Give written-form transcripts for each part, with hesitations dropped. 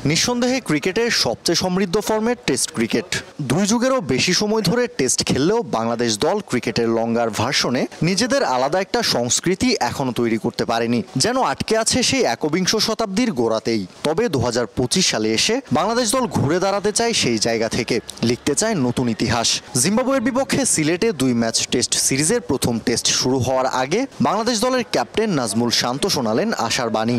নিঃসন্দেহে ক্রিকেটের সবচেয়ে সমৃদ্ধ ফরম্যাট টেস্ট ক্রিকেট। 2 যুগেরও বেশি সময় ধরে টেস্ট খেললেও বাংলাদেশ দল ক্রিকেটের লঙ্গার ভার্সনে নিজেদের আলাদা একটা সংস্কৃতি এখনো তৈরি করতে পারেনি, যেন আটকে আছে সেই একবিংশ শতাব্দীর গোড়াতেই। তবে 2025 সালে এসে বাংলাদেশ দল ঘুরে দাঁড়াতে চায় সেই জায়গা থেকে, লিখতে চায় নতুন ইতিহাস। জিম্বাবুয়ের বিপক্ষে সিলেটে 2 ম্যাচ টেস্ট সিরিজের প্রথম টেস্ট শুরু হওয়ার আগে বাংলাদেশ দলের ক্যাপ্টেন নাজমুল শান্ত শোনালেন আশার বাণী।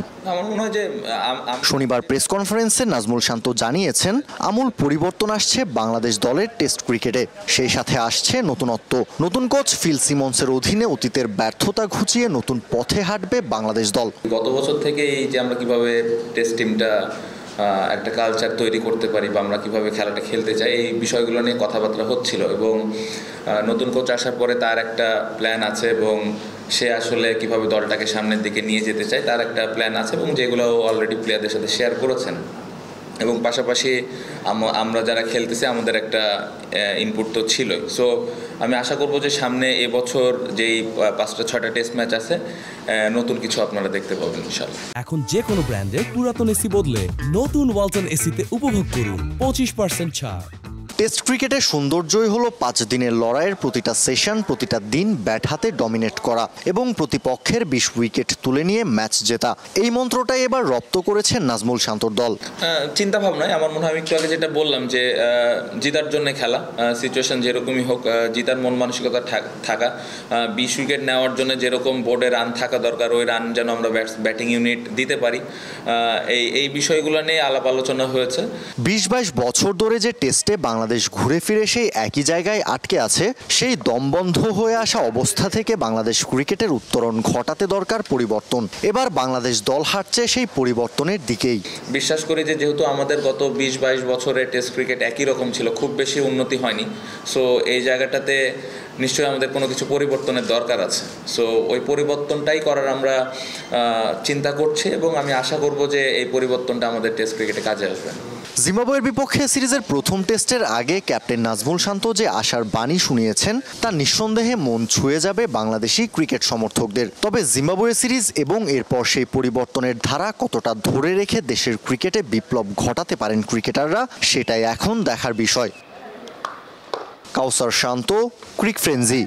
শনিবার প্রেস কনফারেন্সে নাজমুল শান্ত জানিয়েছেন, আমূল পরিবর্তন আসছে বাংলাদেশ দলের টেস্ট ক্রিকেটে। সেই সাথে আসছে নতুনত্ব। নতুন কোচ ফিল সিমন্সের অধীনে অতীতের ব্যর্থতা ঘুচিয়ে নতুন পথে হাঁটবে বাংলাদেশ দল। গত বছর থেকে এই যে আমরা কিভাবে টেস্ট টিমটা একটা কালচার তৈরি করতে পারি বা আমরা কিভাবে খেলাটা খেলতে চাই, এই বিষয়গুলো নিয়ে কথাবার্তা হচ্ছিল এবং নতুন কোচ আসার পরে তার একটা প্ল্যান আছে এবং সে আসলে কিভাবে দলটাকে সামনের দিকে নিয়ে যেতে চায় তার একটা প্ল্যান আছে এবং যেগুলো অলরেডি প্লেয়ারদের সাথে শেয়ার করেছেন। এবং পাশাপাশি আমরা যারা খেলতেছি আমাদের একটা ইনপুট তো ছিলই। সো আমি আশা করব যে সামনে এবছর যেই 5-6টা টেস্ট ম্যাচ আছে নতুন কিছু আপনারা দেখতে পাবেন ইনশাআল্লাহ। এখন যে কোনো ব্র্যান্ডের পুরাতন এসি বদলে নতুন ওয়ালটন এসিতে উপভোগ করুন 25% ছাড়। টেস্ট ক্রিকেটের সৌন্দর্যই হলো 5 দিনের লড়াইয়ের প্রতিটা সেশন, প্রতিটা দিন ব্যাট হাতে ডমিনেট করা এবং প্রতিপক্ষের 20 উইকেট তুলে নিয়ে ম্যাচ জেতা। এই মন্ত্রটাই এবার রপ্ত করেছে নাজমুল শান্তর দল। চিন্তা ভাবনায় আমার মনে হয় আমি একটু আগে যেটা বললাম যে জিতার জন্য খেলা, সিচুয়েশন যেরকমই হোক জিতার মন মানসিকতা থাকা, 20 উইকেট নেওয়ার জন্য যেরকম বোর্ডে রান থাকা দরকার ওই রান যেন আমরা ব্যাটিং ইউনিট দিতে পারি, এই বিষয়গুলো নিয়ে আলাপ আলোচনা হয়েছে। 20-22 বছর ধরে যে টেস্টে বাংলাদেশ ঘুরে ফিরে সেই একই জায়গায় আটকে আছে, সেই দমবন্ধ হয়ে আসা অবস্থা থেকে বাংলাদেশ ক্রিকেটের উত্তরণ ঘটাতে দরকার পরিবর্তন। এবার বাংলাদেশ দল হাঁটছে সেই পরিবর্তনের দিকেই। বিশ্বাস করি যে যেহেতু আমাদের গত 20-22 বছরে টেস্ট ক্রিকেট একই রকম ছিল, খুব বেশি উন্নতি হয়নি। সো এই জায়গাটাতে নিশ্চয়ই আমাদের কোনো কিছু পরিবর্তনের দরকার আছে। সো ওই পরিবর্তনটাই করার আমরা চিন্তা করছি এবং আমি আশা করব যে এই পরিবর্তনটা আমাদের টেস্ট ক্রিকেটে কাজে আসবে। জিম্বাবুয়ের বিপক্ষে সিরিজের প্রথম টেস্টের আগে ক্যাপ্টেন নাজমুল শান্ত যে আশার বাণী শুনিয়েছেন তা নিঃসন্দেহে মন ছুঁয়ে যাবে বাংলাদেশি ক্রিকেট সমর্থকদের। তবে জিম্বাবুয়ে সিরিজ এবং এরপর সেই পরিবর্তনের ধারা কতটা ধরে রেখে দেশের ক্রিকেটে বিপ্লব ঘটাতে পারেন ক্রিকেটাররা, সেটাই এখন দেখার বিষয়। কাউসার শান্ত, ক্রিক ফ্রেন্জি।